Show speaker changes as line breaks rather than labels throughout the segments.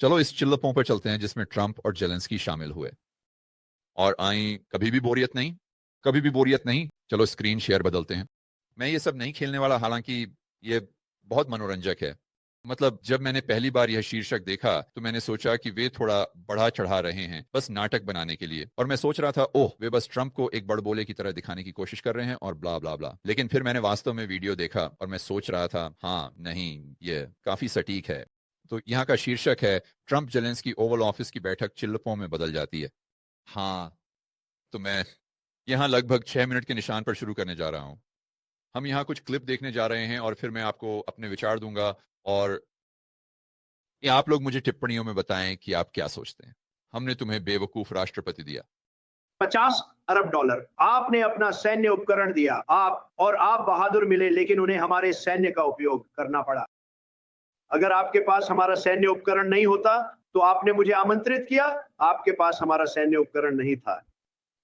चलो इस चिल्लपों पर चलते हैं जिसमें ट्रंप और जेलेंस्की शामिल हुए। और आई कभी भी बोरियत नहीं, कभी भी बोरियत नहीं। चलो स्क्रीन शेयर बदलते हैं। मैं ये सब नहीं खेलने वाला, हालांकि ये बहुत मनोरंजक है। मतलब जब मैंने पहली बार यह शीर्षक देखा तो मैंने सोचा कि वे थोड़ा बढ़ा चढ़ा रहे हैं बस नाटक बनाने के लिए, और मैं सोच रहा था ओह वे बस ट्रंप को एक बड़बोले की तरह दिखाने की कोशिश कर रहे हैं और ब्ला ब्ला ब्ला। लेकिन फिर मैंने वास्तव में वीडियो देखा और मैं सोच रहा था हाँ नहीं, ये काफी सटीक है। तो यहाँ का शीर्षक है ट्रंप जेलेंस्की ओवल ऑफिस की बैठक चिल्लपों में बदल जाती है। हाँ, तो मैं यहाँ लगभग 6 मिनट के निशान पर शुरू करने जा रहा हूँ। हम यहाँ कुछ क्लिप देखने जा रहे हैं और फिर मैं आपको अपने विचार दूंगा, और ये आप लोग मुझे टिप्पणियों में बताएं कि आप क्या सोचते हैं। हमने तुम्हें बेवकूफ राष्ट्रपति दिया।
$50 अरब आपने अपना सैन्य उपकरण दिया, आप बहादुर मिले, लेकिन उन्हें हमारे सैन्य का उपयोग करना पड़ा। अगर आपके पास हमारा सैन्य उपकरण नहीं होता तो आपने मुझे आमंत्रित किया, आपके पास हमारा सैन्य उपकरण नहीं था,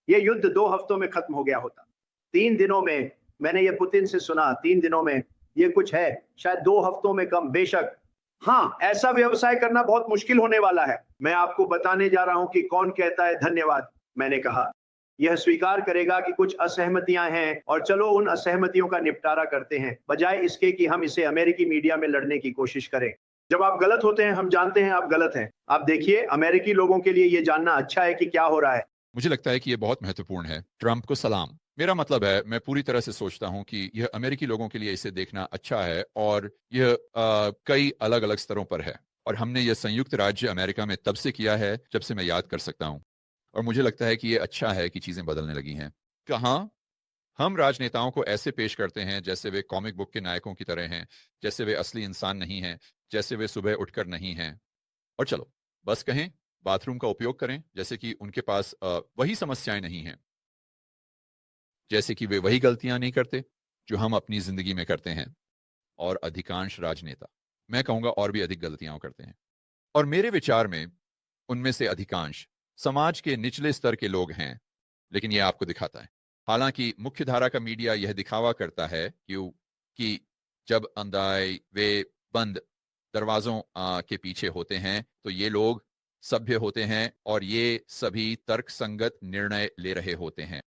यह युद्ध 2 हफ्तों में खत्म हो गया होता। 3 दिनों में, मैंने ये पुतिन से सुना, 3 दिनों में ये कुछ है, शायद 2 हफ्तों में कम। बेशक हाँ, ऐसा व्यवसाय करना बहुत मुश्किल होने वाला है। मैं आपको बताने जा रहा हूं कि कौन कहता है धन्यवाद। मैंने कहा यह स्वीकार करेगा कि कुछ असहमतियां हैं और चलो उन असहमतियों का निपटारा करते हैं, बजाय इसके कि हम इसे अमेरिकी मीडिया में लड़ने की कोशिश करें। जब आप गलत होते हैं, हम जानते हैं आप गलत हैं। आप देखिए, अमेरिकी लोगों के लिए यह जानना अच्छा है कि क्या हो रहा है।
मुझे लगता है कि यह बहुत महत्वपूर्ण है। ट्रंप को सलाम। मेरा मतलब है मैं पूरी तरह से सोचता हूं कि यह अमेरिकी लोगों के लिए इसे देखना अच्छा है, और यह कई अलग अलग स्तरों पर है। और हमने यह संयुक्त राज्य अमेरिका में तब से किया है जब से मैं याद कर सकता हूं, और मुझे लगता है कि यह अच्छा है कि चीजें बदलने लगी हैं। कहाँ हम राजनेताओं को ऐसे पेश करते हैं जैसे वे कॉमिक बुक के नायकों की तरह हैं, जैसे वे असली इंसान नहीं हैं, जैसे वे सुबह उठकर नहीं हैं। और चलो बस कहें, बाथरूम का उपयोग करें जैसे कि उनके पास वही समस्याएं नहीं हैं, जैसे कि वे वही गलतियां नहीं करते जो हम अपनी जिंदगी में करते हैं। और अधिकांश राजनेता, मैं कहूंगा और भी अधिक गलतियां करते हैं। और मेरे विचार में उनमें से अधिकांश समाज के निचले स्तर के लोग हैं। लेकिन यह आपको दिखाता है, हालांकि मुख्य धारा का मीडिया यह दिखावा करता है कि जब अंधाए वे बंद दरवाजों के पीछे होते हैं तो ये लोग सभ्य होते हैं और ये सभी तर्कसंगत निर्णय ले रहे होते हैं।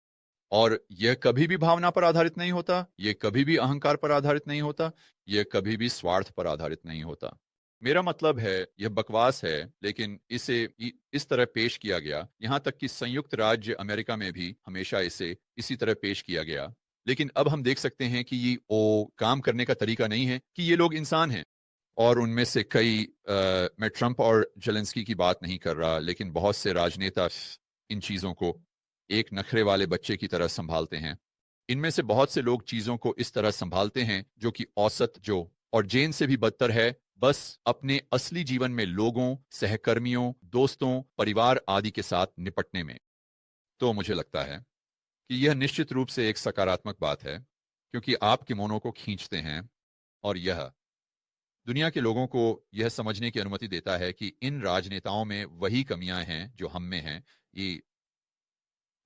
और यह कभी भी भावना पर आधारित नहीं होता, यह कभी भी अहंकार पर आधारित नहीं होता, यह कभी भी स्वार्थ पर आधारित नहीं होता। मेरा मतलब है यह बकवास है, लेकिन इसे इस तरह पेश किया गया। यहां तक कि संयुक्त राज्य अमेरिका में भी हमेशा इसे इसी तरह पेश किया गया। लेकिन अब हम देख सकते हैं कि ये काम करने का तरीका नहीं है, कि ये लोग इंसान हैं। और उनमें से कई मैं ट्रंप और जेलेंस्की की बात नहीं कर रहा, लेकिन बहुत से राजनेता इन चीजों को एक नखरे वाले बच्चे की तरह संभालते हैं। इनमें से बहुत से लोग चीजों को इस तरह संभालते हैं जो कि औसत जो और जेन से भी बदतर है, बस अपने असली जीवन में लोगों, सहकर्मियों, दोस्तों, परिवार आदि के साथ निपटने में। तो मुझे लगता है कि यह निश्चित रूप से एक सकारात्मक बात है, क्योंकि आप किमोनो को खींचते हैं, और यह दुनिया के लोगों को यह समझने की अनुमति देता है कि इन राजनेताओं में वही कमियां हैं जो हम में हैं। ये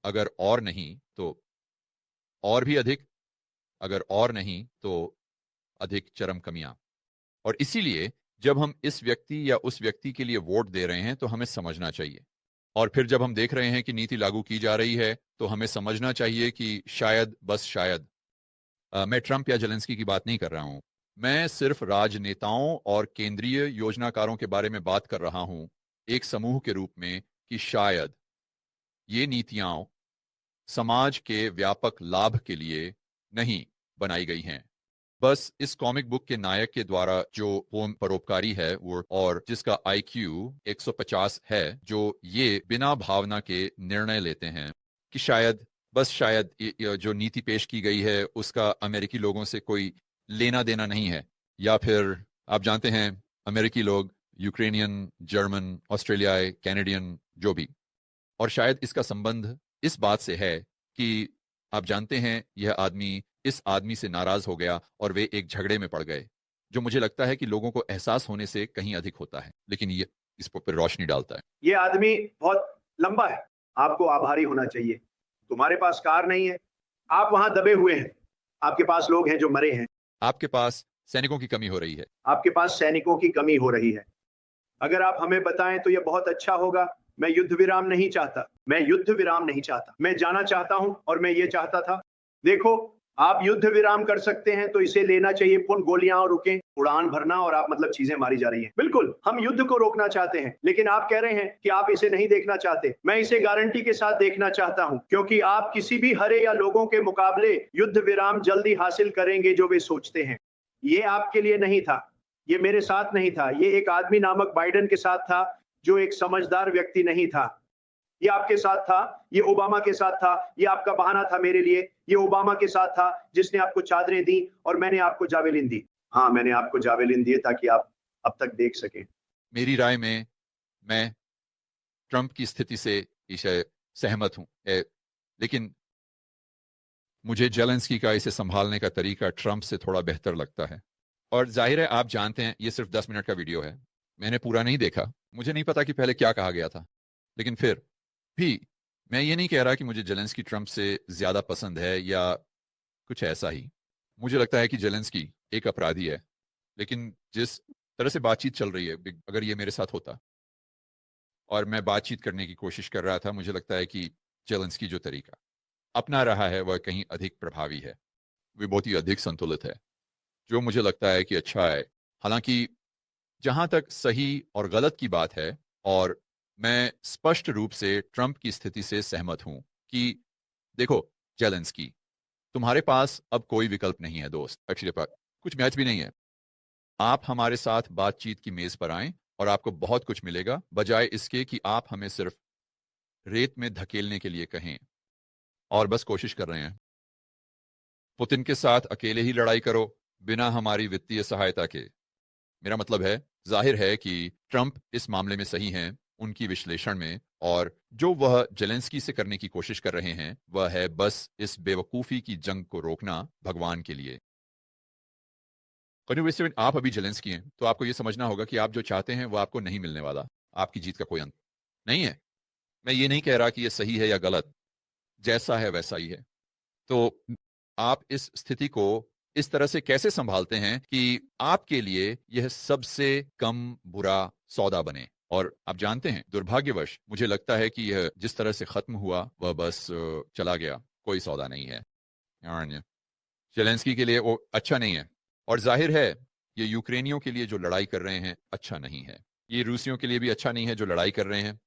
अगर और नहीं तो और भी अधिक, अगर और नहीं तो अधिक चरम कमियां। और इसीलिए जब हम इस व्यक्ति या उस व्यक्ति के लिए वोट दे रहे हैं तो हमें समझना चाहिए। और फिर जब हम देख रहे हैं कि नीति लागू की जा रही है तो हमें समझना चाहिए कि शायद, बस शायद, मैं ट्रंप या जेलेंस्की की बात नहीं कर रहा हूं, मैं सिर्फ राजनेताओं और केंद्रीय योजनाकारों के बारे में बात कर रहा हूं, एक समूह के रूप में, कि शायद ये नीतियां समाज के व्यापक लाभ के लिए नहीं बनाई गई हैं, बस इस कॉमिक बुक के नायक के द्वारा जो परोपकारी है वो, और जिसका आईक्यू 150 है, जो ये बिना भावना के निर्णय लेते हैं कि शायद, बस शायद, जो नीति पेश की गई है उसका अमेरिकी लोगों से कोई लेना देना नहीं है। या फिर आप जानते हैं अमेरिकी लोग यूक्रेनियन, जर्मन, ऑस्ट्रेलियाई, कैनेडियन, जो भी, और शायद इसका संबंध इस बात से है कि आप जानते हैं यह आदमी इस आदमी से नाराज हो गया और वे एक झगड़े में पड़ गए, जो मुझे लगता है कि लोगों को एहसास होने से कहीं अधिक होता है, लेकिन ये इस पर रोशनी डालता है।
ये आदमी बहुत लंबा है, आपको आभारी होना चाहिए। तुम्हारे पास कार नहीं है, आप वहां दबे हुए हैं, आपके पास लोग हैं जो मरे हैं,
आपके पास सैनिकों की कमी हो रही है,
आपके पास सैनिकों की कमी हो रही है। अगर आप हमें बताएं तो यह बहुत अच्छा होगा। मैं युद्ध विराम नहीं चाहता, मैं युद्ध विराम नहीं चाहता, मैं जाना चाहता हूं और मैं ये चाहता था। देखो, आप युद्ध विराम कर सकते हैं तो इसे लेना चाहिए, पुनः गोलियां और रुकें, उड़ान भरना और आप मतलब चीजें मारी जा रही हैं। बिल्कुल, हम युद्ध को रोकना चाहते हैं, लेकिन आप कह रहे हैं कि आप इसे नहीं देखना चाहते। मैं इसे गारंटी के साथ देखना चाहता हूं, क्योंकि आप किसी भी हरे या लोगों के मुकाबले युद्ध विराम जल्दी हासिल करेंगे जो वे सोचते हैं। ये आपके लिए नहीं था, ये मेरे साथ नहीं था, ये एक आदमी नामक बाइडेन के साथ था जो एक समझदार व्यक्ति नहीं था। ये आपके साथ था, ये ओबामा के साथ था, ये आपका बहाना था मेरे लिए। ये ओबामा के साथ था जिसने आपको चादरें दी और मैंने आपको जावेलिन दी। हाँ, मैंने आपको जावेलिन दिए ताकि आप अब तक देख सकें।
मेरी राय में मैं ट्रंप की स्थिति से इसे सहमत हूं, लेकिन मुझे जेलेंस्की का इसे संभालने का तरीका ट्रंप से थोड़ा बेहतर लगता है। और जाहिर है आप जानते हैं ये सिर्फ 10 मिनट का वीडियो है, मैंने पूरा नहीं देखा, मुझे नहीं पता कि पहले क्या कहा गया था, लेकिन फिर भी मैं ये नहीं कह रहा कि मुझे जेलेंस्की ट्रंप से ज्यादा पसंद है या कुछ ऐसा ही। मुझे लगता है कि जेलेंस्की एक अपराधी है, लेकिन जिस तरह से बातचीत चल रही है, अगर ये मेरे साथ होता और मैं बातचीत करने की कोशिश कर रहा था, मुझे लगता है कि जेलेंस्की जो तरीका अपना रहा है वह कहीं अधिक प्रभावी है, वह बहुत ही अधिक संतुलित है, जो मुझे लगता है कि अच्छा है। हालांकि जहां तक सही और गलत की बात है, और मैं स्पष्ट रूप से ट्रंप की स्थिति से सहमत हूं कि देखो जेलेंस्की, तुम्हारे पास अब कोई विकल्प नहीं है दोस्त, एक्चुअली पास कुछ मैच भी नहीं है। आप हमारे साथ बातचीत की मेज पर आएं और आपको बहुत कुछ मिलेगा, बजाय इसके कि आप हमें सिर्फ रेत में धकेलने के लिए कहें और बस कोशिश कर रहे हैं। पुतिन के साथ अकेले ही लड़ाई करो बिना हमारी वित्तीय सहायता के। मेरा मतलब है, जाहिर है कि ट्रंप इस मामले में सही हैं उनकी विश्लेषण में, और जो वह जेलेंस्की से करने की कोशिश कर रहे हैं वह है बस इस बेवकूफी की जंग को रोकना भगवान के लिए। आप अभी जेलेंस्की हैं तो आपको यह समझना होगा कि आप जो चाहते हैं वह आपको नहीं मिलने वाला, आपकी जीत का कोई अंत नहीं है। मैं ये नहीं कह रहा कि यह सही है या गलत, जैसा है वैसा ही है। तो आप इस स्थिति को इस तरह से कैसे संभालते हैं कि आपके लिए यह सबसे कम बुरा सौदा बने। और आप जानते हैं, दुर्भाग्यवश मुझे लगता है कि यह जिस तरह से खत्म हुआ वह बस चला गया, कोई सौदा नहीं है। जेलेंस्की के लिए वो अच्छा नहीं है, और जाहिर है ये यूक्रेनियों के लिए जो लड़ाई कर रहे हैं अच्छा नहीं है, ये रूसियों के लिए भी अच्छा नहीं है जो लड़ाई कर रहे हैं,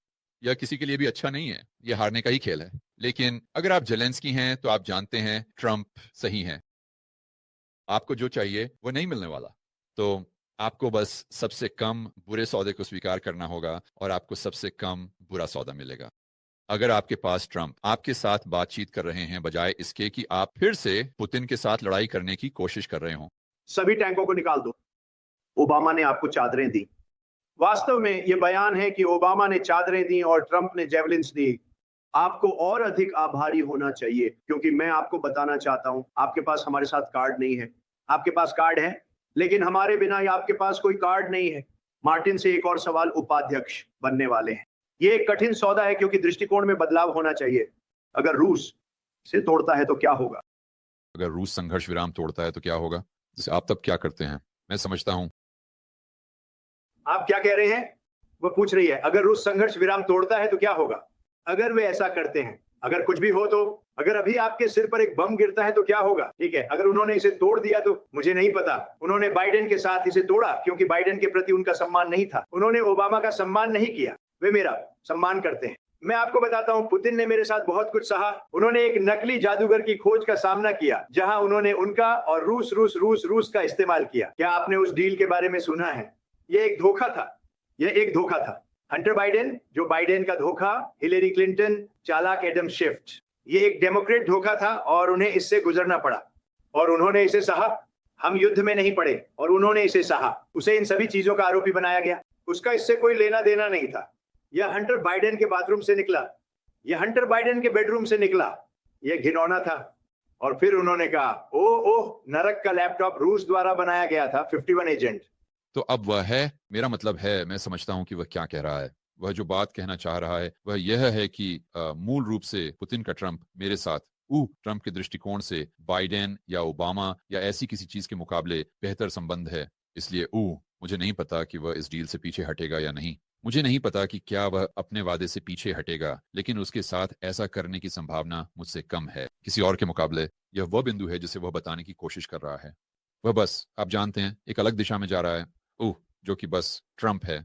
या किसी के लिए भी अच्छा नहीं है, ये हारने का ही खेल है। लेकिन अगर आप जेलेंस्की हैं तो आप जानते हैं ट्रंप सही है, आपको जो चाहिए वो नहीं मिलने वाला, तो आपको बस सबसे कम बुरे सौदे को स्वीकार करना होगा और आपको सबसे कम बुरा सौदा मिलेगा। अगर आपके पास ट्रंप आपके साथ बातचीत कर रहे हैं बजाय इसके कि आप फिर से पुतिन के साथ लड़ाई करने की कोशिश कर रहे हो।
सभी टैंकों को निकाल दो। ओबामा ने आपको चादरें दी। वास्तव में यह बयान है कि ओबामा ने चादरें दी और ट्रंप ने जेवलिन्स दी। आपको और अधिक आभारी होना चाहिए, क्योंकि मैं आपको बताना चाहता हूं, आपके पास हमारे साथ कार्ड नहीं है। आपके पास कार्ड है, लेकिन हमारे बिना या आपके पास कोई कार्ड नहीं है। मार्टिन से एक और सवाल, उपाध्यक्ष बनने वाले हैं। ये एक कठिन सौदा है क्योंकि दृष्टिकोण में बदलाव होना चाहिए। अगर रूस से तोड़ता है तो क्या होगा?
अगर रूस संघर्ष विराम तोड़ता है तो क्या होगा? जैसे आप तब क्या करते हैं? मैं समझता हूं।
आप क्या कह रहे हैं? वो पूछ रही है, अगर रूस संघर्ष विराम तोड़ता है तो क्या होगा? अगर वे ऐसा करते हैं, अगर कुछ भी हो तो, अगर अभी आपके सिर पर एक बम गिरता है तो क्या होगा? ठीक है, अगर उन्होंने इसे तोड़ दिया तो मुझे नहीं पता। उन्होंने बाइडेन के साथ इसे तोड़ा क्योंकि बाइडेन के प्रति उनका सम्मान नहीं था। उन्होंने ओबामा का सम्मान नहीं किया, वे मेरा सम्मान करते हैं। मैं आपको बताता हूं, पुतिन ने मेरे साथ बहुत कुछ सहा। उन्होंने एक नकली जादूगर की खोज का सामना किया जहां उन्होंने उनका और रूस का इस्तेमाल किया। क्या आपने उस डील के बारे में सुना है? यह एक धोखा था, यह एक धोखा था। हंटर बाइडेन, जो बाइडेन का धोखा, हिलेरी क्लिंटन, चालाक एडम शिफ्ट, ये एक डेमोक्रेट धोखा था और उन्हें इससे गुजरना पड़ा और उन्होंने इसे सहा। हम युद्ध में नहीं पड़े और उन्होंने इसे सहा। उसे इन सभी चीजों का आरोपी बनाया गया, उसका इससे कोई लेना देना नहीं था। यह हंटर बाइडेन के बाथरूम से निकला, यह हंटर बाइडेन के बेडरूम से निकला, यह घिनौना था। और फिर उन्होंने कहा, ओह नरक का लैपटॉप रूस द्वारा बनाया गया था, 51 एजेंट।
तो अब वह है, मेरा मतलब है, मैं समझता हूं कि वह क्या कह रहा है। वह जो बात कहना चाह रहा है वह यह है कि मूल रूप से पुतिन का ट्रंप मेरे साथ ट्रंप के दृष्टिकोण से बाइडेन या ओबामा या ऐसी किसी चीज के मुकाबले बेहतर संबंध है, इसलिए मुझे नहीं पता कि वह इस डील से पीछे हटेगा या नहीं। मुझे नहीं पता कि क्या वह अपने वादे से पीछे हटेगा, लेकिन उसके साथ ऐसा करने की संभावना मुझसे कम है। किसी और के मुकाबले यह वह बिंदु है जिसे वह बताने की कोशिश कर रहा है। वह बस, आप जानते हैं, एक अलग दिशा में जा रहा है। ओह, जो कि बस ट्रंप है।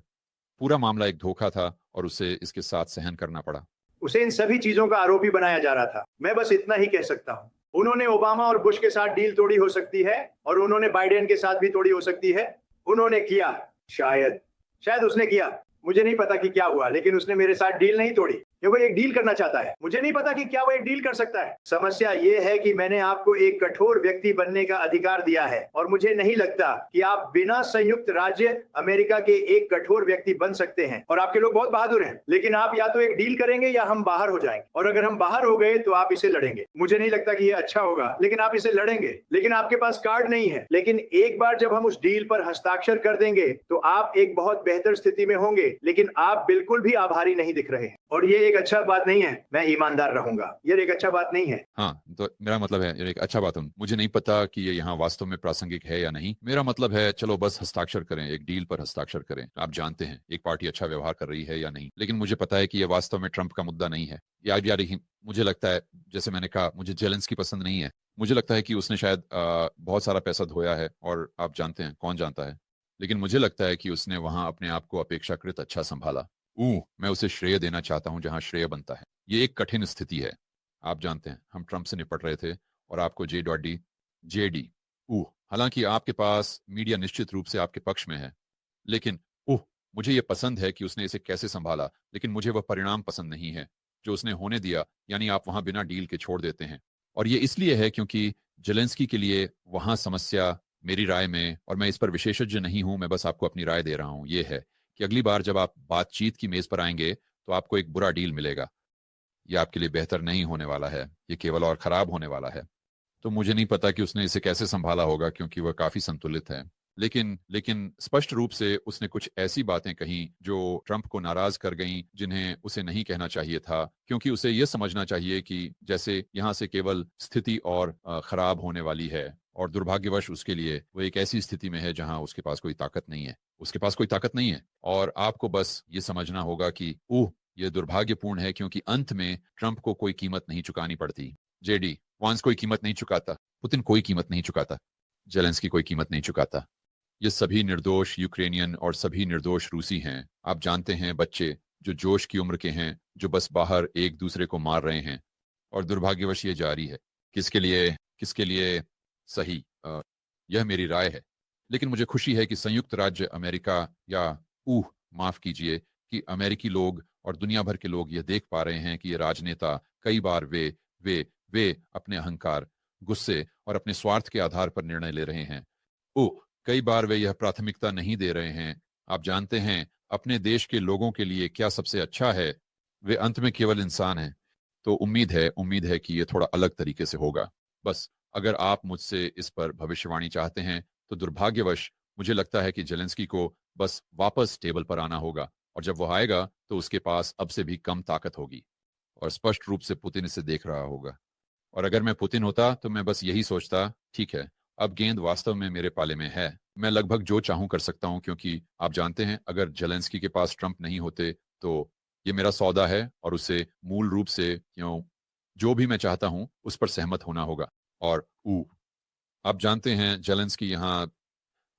पूरा मामला एक धोखा था और उसे इसके साथ सहन करना पड़ा।
उसे इन सभी चीजों का आरोपी बनाया जा रहा था। मैं बस इतना ही कह सकता हूँ। उन्होंने ओबामा और बुश के साथ डील तोड़ी हो सकती है और उन्होंने बाइडेन के साथ भी तोड़ी हो सकती है। उन्होंने किया, शायद उसने किया। मुझे नहीं पता कि क्या हुआ, लेकिन उसने मेरे साथ डील नहीं तोड़ी। कि वो एक डील करना चाहता है। मुझे नहीं पता कि क्या वो एक डील कर सकता है। समस्या ये है कि मैंने आपको एक कठोर व्यक्ति बनने का अधिकार दिया है और मुझे नहीं लगता कि आप बिना संयुक्त राज्य अमेरिका के एक कठोर व्यक्ति बन सकते हैं। और आपके लोग बहुत बहादुर हैं, लेकिन आप या तो एक डील करेंगे या हम बाहर हो जाएंगे। और अगर हम बाहर हो गए तो आप इसे लड़ेंगे। मुझे नहीं लगता कि ये अच्छा होगा, लेकिन आप इसे लड़ेंगे। लेकिन आपके पास कार्ड नहीं है। लेकिन एक बार जब हम उस डील पर हस्ताक्षर कर देंगे तो आप एक बहुत बेहतर स्थिति में होंगे, लेकिन आप बिल्कुल भी आभारी नहीं दिख रहे हैं। और ये एक अच्छा बात नहीं है। मैं ईमानदार रहूंगा। ये एक अच्छा बात नहीं है।
हाँ, तो मेरा मतलब है ये एक अच्छा बात है। मुझे नहीं पता कि ये यहाँ वास्तव में प्रासंगिक है या नहीं। मेरा मतलब है चलो बस हस्ताक्षर करें, एक डील पर हस्ताक्षर करें। आप जानते हैं एक पार्टी अच्छा व्यवहार कर रही है या नहीं, लेकिन मुझे पता है कि ये वास्तव में ट्रंप का मुद्दा नहीं है। यार मुझे लगता है, जैसे मैंने कहा, मुझे जेलेंस्की पसंद नहीं है। मुझे लगता है कि उसने शायद बहुत सारा पैसा धोया है, और आप जानते हैं, कौन जानता है। लेकिन मुझे लगता है कि उसने वहां अपने आप को अपेक्षाकृत अच्छा संभाला। मैं उसे श्रेय देना चाहता हूं जहां श्रेय बनता है। ये एक कठिन स्थिति है। आप जानते हैं, हम ट्रंप से निपट रहे थे और आपको जेडी हालांकि आपके पास मीडिया निश्चित रूप से आपके पक्ष में है, लेकिन मुझे यह पसंद है कि उसने इसे कैसे संभाला। लेकिन मुझे वह परिणाम पसंद नहीं है जो उसने होने दिया, यानी आप वहां बिना डील के छोड़ देते हैं। और ये इसलिए है क्योंकि जेलेंस्की के लिए वहां समस्या, मेरी राय में, और मैं इस पर विशेषज्ञ नहीं हूं, मैं बस आपको अपनी राय दे रहा हूं, ये है कि अगली बार जब आप बातचीत की मेज पर आएंगे तो आपको एक बुरा डील मिलेगा। ये आपके लिए बेहतर नहीं होने वाला है, ये केवल और खराब होने वाला है। तो मुझे नहीं पता कि उसने इसे कैसे संभाला होगा, क्योंकि वह काफी संतुलित है। लेकिन स्पष्ट रूप से उसने कुछ ऐसी बातें कही जो ट्रंप को नाराज कर गईं, जिन्हें उसे नहीं कहना चाहिए था, क्योंकि उसे यह समझना चाहिए कि जैसे यहां से केवल स्थिति और खराब होने वाली है, और दुर्भाग्यवश उसके लिए वो एक ऐसी स्थिति में है जहां उसके पास कोई ताकत नहीं है। उसके पास कोई ताकत नहीं है, और आपको बस ये समझना होगा कि ये दुर्भाग्यपूर्ण है, क्योंकि अंत में ट्रंप को कोई कीमत नहीं चुकानी पड़ती। जेडी वांस कोई कीमत नहीं चुकाता, पुतिन कोई कीमत नहीं चुकाता, जेलेंस्की कोई कीमत नहीं चुकाता। ये सभी निर्दोष यूक्रेनियन और सभी निर्दोष रूसी हैं। आप जानते हैं, बच्चे जो जोश की उम्र के हैं, जो बस बाहर एक दूसरे को मार रहे हैं, और दुर्भाग्यवश ये जारी है। किसके लिए सही, यह मेरी राय है। लेकिन मुझे खुशी है कि संयुक्त राज्य अमेरिका, या माफ कीजिए, कि अमेरिकी लोग और दुनिया भर के लोग यह देख पा रहे हैं कि ये राजनेता कई बार वे अपने अहंकार, गुस्से और अपने स्वार्थ के आधार पर निर्णय ले रहे हैं। कई बार वे यह प्राथमिकता नहीं दे रहे हैं, आप जानते हैं, अपने देश के लोगों के लिए क्या सबसे अच्छा है। वे अंत में केवल इंसान हैं। तो उम्मीद है कि यह थोड़ा अलग तरीके से होगा। बस अगर आप मुझसे इस पर भविष्यवाणी चाहते हैं, तो दुर्भाग्यवश मुझे लगता है कि जेलेंस्की को बस वापस टेबल पर आना होगा, और जब वो आएगा तो उसके पास अब से भी कम ताकत होगी, और स्पष्ट रूप से पुतिन इसे देख रहा होगा। और अगर मैं पुतिन होता तो मैं बस यही सोचता, ठीक है, अब गेंद वास्तव में मेरे पाले में है, मैं लगभग जो चाहूं कर सकता हूं, क्योंकि आप जानते हैं, अगर जेलेंस्की के पास ट्रंप नहीं होते तो ये मेरा सौदा है, और उसे मूल रूप से जो भी मैं चाहता हूं उस पर सहमत होना होगा। और आप जानते हैं, जेलेंस्की यहाँ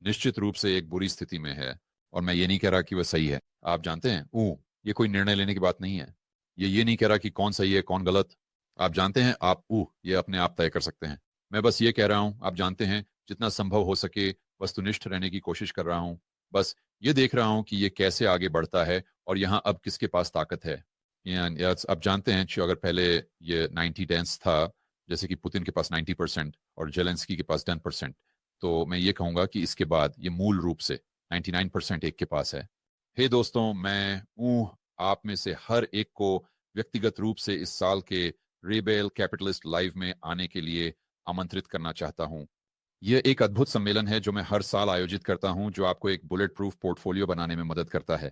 निश्चित रूप से एक बुरी स्थिति में है, और मैं ये नहीं कह रहा कि वह सही है। आप जानते हैं, ये कोई निर्णय लेने की बात नहीं है। ये नहीं कह रहा कि कौन सही है कौन गलत। आप जानते हैं, आप ये अपने आप तय कर सकते हैं। मैं बस ये कह रहा हूं, आप जानते हैं, जितना संभव हो सके वस्तुनिष्ठ रहने की कोशिश कर रहा हूं। बस ये देख रहा हूं कि ये कैसे आगे बढ़ता है, और यहाँ अब किसके पास ताकत है। आप जानते हैं, अगर पहले ये 90-10 था, जैसे कि पुतिन के पास 90% और जेलेंस्की के पास 10%, तो मैं ये कहूंगा कि इसके बाद ये मूल रूप से 99% एक के पास है। हे दोस्तों, मैं आप में से हर एक को व्यक्तिगत रूप से इस साल के रेबेल कैपिटलिस्ट लाइव में आने के लिए आमंत्रित करना चाहता हूं। यह एक अद्भुत सम्मेलन है जो मैं हर साल आयोजित करता हूं, जो आपको एक बुलेट प्रूफ पोर्टफोलियो बनाने में मदद करता है।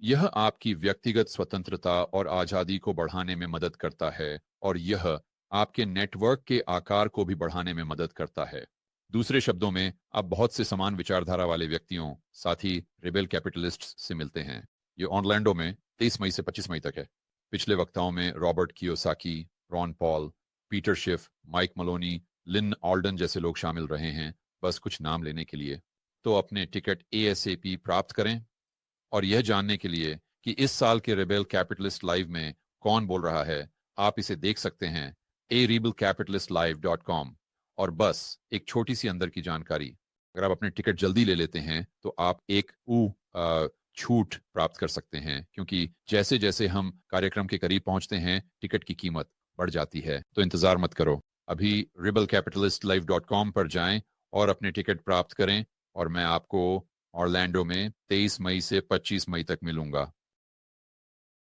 यह आपकी व्यक्तिगत स्वतंत्रता और आजादी को बढ़ाने में मदद करता है, और यह आपके नेटवर्क के आकार को भी बढ़ाने में मदद करता है। दूसरे शब्दों में, आप बहुत से समान विचारधारा वाले व्यक्तियों, साथ ही रिबेल कैपिटलिस्ट्स से मिलते हैं। ये ऑर्लैंडो में 23 मई से 25 मई तक है। पिछले वक्ताओं में Robert Kiyosaki, Ron Paul, Peter Schiff, Mike Maloney, Lyn Alden जैसे लोग शामिल रहे हैं, बस कुछ नाम लेने के लिए। तो अपने टिकट ASAP प्राप्त करें। और यह जानने के लिए कि इस साल के रेबेल कैपिटलिस्ट लाइव में कौन बोल रहा है, आप इसे देख सकते हैं arebelcapitalistlive.com। और बस एक छोटी सी अंदर की जानकारी, अगर आप अपने टिकट जल्दी ले लेते हैं तो आप एक छूट प्राप्त कर सकते हैं, क्योंकि जैसे जैसे हम कार्यक्रम के करीब पहुंचते हैं टिकट की कीमत बढ़ जाती है। तो इंतजार मत करो, अभी rebelcapitalistlive.com पर जाएं और अपने टिकट प्राप्त करें। और मैं आपको ऑर्लैंडो में 23 मई से 25 मई तक मिलूंगा।